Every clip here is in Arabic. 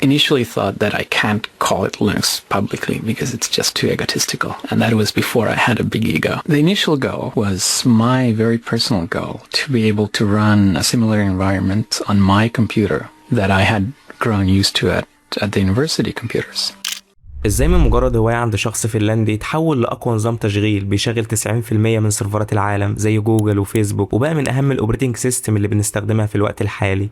initially thought that I can't call it Linux publicly because it's just too egotistical. And that was before I had a big ego. The initial goal was my very personal goal to be able to run a similar environment on my computer that I had grown used to at the university computers. ازاي من مجرد هواية عند شخص فنلندي يتحول لأقوى نظام تشغيل بيشغل 90% من سيرفرات العالم زي جوجل وفيسبوك وبقى من أهم الأوبريتنج سيستم اللي بنستخدمها في الوقت الحالي؟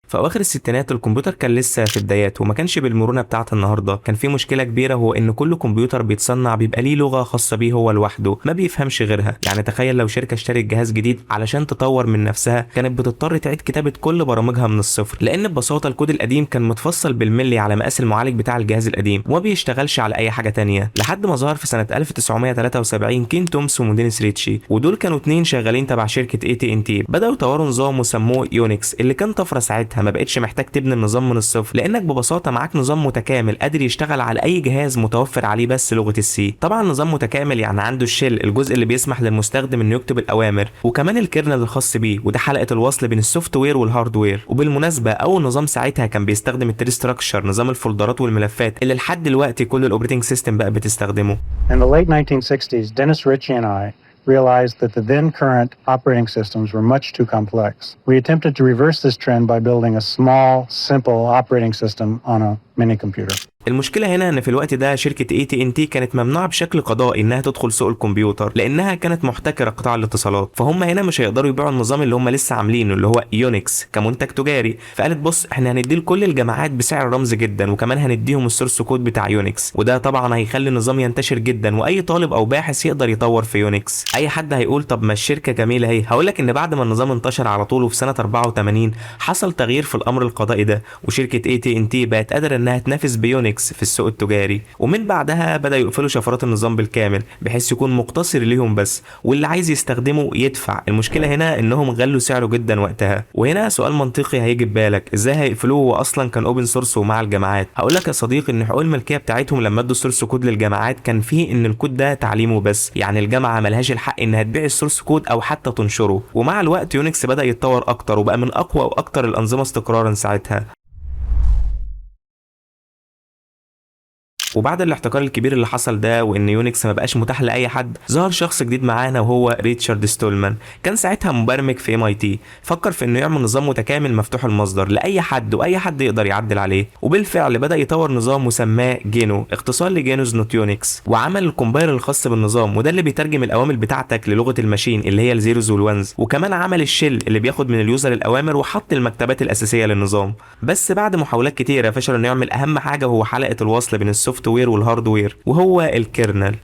في اواخر الستينات الكمبيوتر كان لسه في بداياته وما كانش بالمرونه بتاعه النهارده. كان في مشكله كبيره، هو ان كل كمبيوتر بيتصنع بيبقى ليه لغه خاصه بيه هو لوحده ما بيفهمش غيرها. يعني تخيل لو شركه اشترت جهاز جديد علشان تطور من نفسها كانت بتضطر تعيد كتابه كل برامجها من الصفر، لان ببساطه الكود القديم كان متفصل بالملي على مقاس المعالج بتاع الجهاز القديم وما بيشتغلش على اي حاجه تانية. لحد ما ظهر في سنه 1973 كين تومس ودينيس ريتشي، ودول كانوا اتنين شغالين تبع شركه AT&T. بداوا يطوروا نظام وسموه يونكس اللي كان طفره ساعتها. ما بقتش محتاج تبني النظام من الصفر، لانك ببساطه معاك نظام متكامل قادر يشتغل على اي جهاز متوفر عليه بس لغه السي. طبعا نظام متكامل يعني عنده الشيل، الجزء اللي بيسمح للمستخدم انه يكتب الاوامر، وكمان الكيرنل الخاص بيه، وده حلقه الوصل بين السوفت وير والهاردوير. وبالمناسبه اول نظام ساعتها كان بيستخدم التري ستراكشر، نظام الفولدرات والملفات اللي لحد دلوقتي كل الاوبريتنج سيستم بقى بتستخدمه. In the late 1960s, Dennis Ritchie and I realized that the then current operating systems were much too complex. We attempted to reverse this trend by building a small, simple operating system on a mini computer. المشكله هنا ان في الوقت ده شركه AT&T كانت ممنوعه بشكل قضائي انها تدخل سوق الكمبيوتر لانها كانت محتكره قطاع الاتصالات، فهم هنا مش هيقدروا يبيعوا النظام اللي هم لسه عاملينه اللي هو يونكس كمنتج تجاري. فقالت بص احنا هنديه لكل الجامعات بسعر رمزي جدا، وكمان هنديهم السورس كود بتاع يونكس، وده طبعا هيخلي النظام ينتشر جدا واي طالب او باحث يقدر يطور في يونكس. اي حد هيقول طب ما الشركه جميله اهي، هقول لك ان بعد ما النظام انتشر على طول وفي سنه 84 حصل تغيير في الامر القضائي ده، وشركه AT&T بقت قادره انها تنافس بيونكس في السوق التجاري. ومن بعدها بدأ يقفلوا شفرات النظام بالكامل بحيث يكون مقتصر ليهم بس، واللي عايز يستخدمه يدفع. المشكلة هنا انهم غلوا سعره جدا وقتها. وهنا سؤال منطقي هيجي ببالك، ازاي هيقفلوه واصلا كان اوبن سورس ومع الجامعات؟ هقول لك يا صديقي ان حقوق الملكية بتاعتهم لما ادوا السورس كود للجامعات كان فيه ان الكود ده تعليمه بس، يعني الجامعة ملهاش الحق انها تبيع السورس كود او حتى تنشره. ومع الوقت يونكس بدأ يتطور اكتر وبقى من اقوى واكتر الانظمة استقرارا ساعتها. وبعد الاحتكار الكبير اللي حصل ده وان يونكس ما بقاش متاح لاي حد، ظهر شخص جديد معانا وهو ريتشارد ستولمان. كان ساعتها مبرمج في MIT، فكر في انه يعمل نظام متكامل مفتوح المصدر لاي حد واي حد يقدر يعدل عليه، وبالفعل بدا يطور نظام وسماه جينو، اختصار لجينوز نوت يونكس، وعمل الكومبايلر الخاص بالنظام وده اللي بيترجم الاوامر بتاعتك للغه الماشين اللي هي الزيروز والونز، وكمان عمل الشيل اللي بياخد من اليوزر الاوامر وحط المكتبات الاساسيه للنظام. بس بعد محاولات كتيره فشل انه يعمل اهم حاجه وهو حلقه الوصل بين السوفت وير والهاردوير وهو الكيرنل.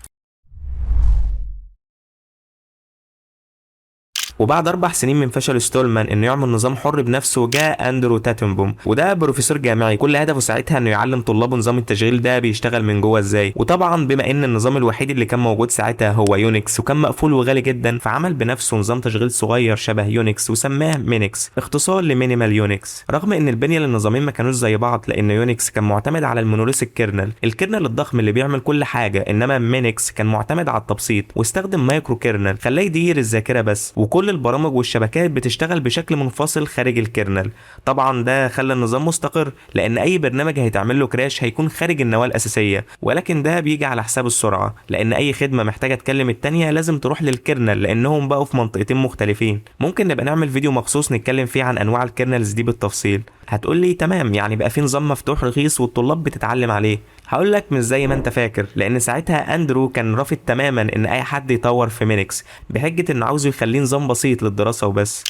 وبعد 4 سنين من فشل ستولمان انه يعمل نظام حر بنفسه جاء اندرو تاتنبوم، وده بروفيسور جامعي كل هدفه ساعتها انه يعلم طلابه نظام التشغيل ده بيشتغل من جوه ازاي. وطبعا بما ان النظام الوحيد اللي كان موجود ساعتها هو يونكس وكان مقفول وغالي جدا، فعمل بنفسه نظام تشغيل صغير شبه يونكس وسماه مينكس، اختصار لمينيمال يونكس. رغم ان البنيه للنظامين ما كانوش زي بعض لان يونكس كان معتمد على المونوليثيك الكيرنل الضخم اللي بيعمل كل حاجه، انما مينكس كان معتمد على التبسيط واستخدم مايكرو كيرنل خلاه يدير الذاكره بس، وكل البرامج والشبكات بتشتغل بشكل منفصل خارج الكيرنل. طبعا ده خلى النظام مستقر لان اي برنامج هيتعمل له كراش هيكون خارج النواه الاساسيه، ولكن ده بيجي على حساب السرعه لان اي خدمه محتاجه تكلم التانيه لازم تروح للكيرنل لانهم بقوا في منطقتين مختلفين. ممكن نبقى نعمل فيديو مخصوص نتكلم فيه عن انواع الكيرنلز دي بالتفصيل. هتقول لي تمام، يعني بقى في نظام مفتوح رخيص والطلاب بتتعلم عليه. هقول لك مش زي ما انت فاكر، لان ساعتها اندرو كان رافض تماما ان اي حد يطور في مينكس بحجه انه عاوز يخليه نظام بسيط للدراسه وبس.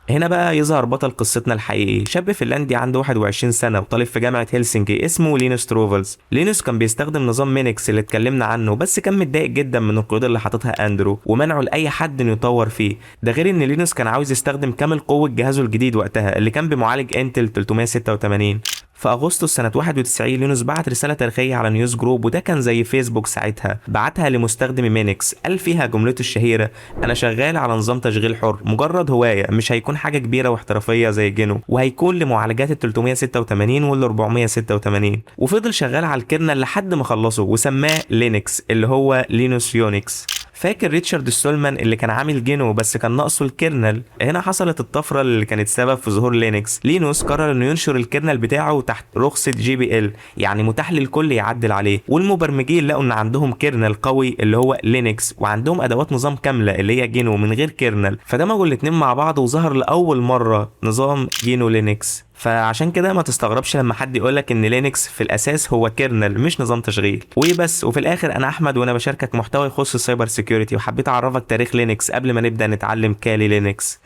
هنا بقى يظهر بطل قصتنا الحقيقي، شاب فنلندي عنده 21 سنه وطالب في جامعه هلسنكي اسمه لينوس تروفلز. لينوس كان بيستخدم نظام مينكس اللي اتكلمنا عنه، بس كان متضايق جدا من القيود اللي حاططها اندرو ومنعه لاي حد انه يطور فيه. ده غير ان لينوس كان عاوز يستخدم كامل قوه جهازه الجديد وقتها اللي كان بمعالج انتل 386. في اغسطس سنه 91 لينوس بعت رساله تاريخيه على نيوز جروب، وده كان زي فيسبوك ساعتها، بعتها لمستخدم مينكس، قال فيها جملته الشهيره: انا شغال على نظام تشغيل حر مجرد هوايه، مش هيكون حاجه كبيره واحترافيه زي جينو، وهيكون لمعالجات ال 386 وال 486. وفضل شغال على الكيرنل لحد ما خلصه وسماه لينكس اللي هو لينوس يونكس. فاكر ريتشارد ستولمان اللي كان عامل جينو بس كان ناقصه الكيرنل؟ هنا حصلت الطفره اللي كانت سبب في ظهور لينكس. لينوس قرر انه ينشر الكيرنل بتاعه تحت رخصه GPL، يعني متاح للكل يعدل عليه، والمبرمجين لقوا ان عندهم كيرنل قوي اللي هو لينكس، وعندهم ادوات نظام كامله اللي هي جينو من غير كيرنل، فدمجوا الاتنين مع بعض وظهر لاول مره نظام جينو لينكس. فعشان كده ما تستغربش لما حد يقولك ان لينكس في الاساس هو كيرنل مش نظام تشغيل. وبس. وفي الاخر انا احمد، وانا بشاركك محتوى يخص السايبر سيكيورتي، وحبيت اعرفك تاريخ لينكس قبل ما نبدا نتعلم كالي لينكس.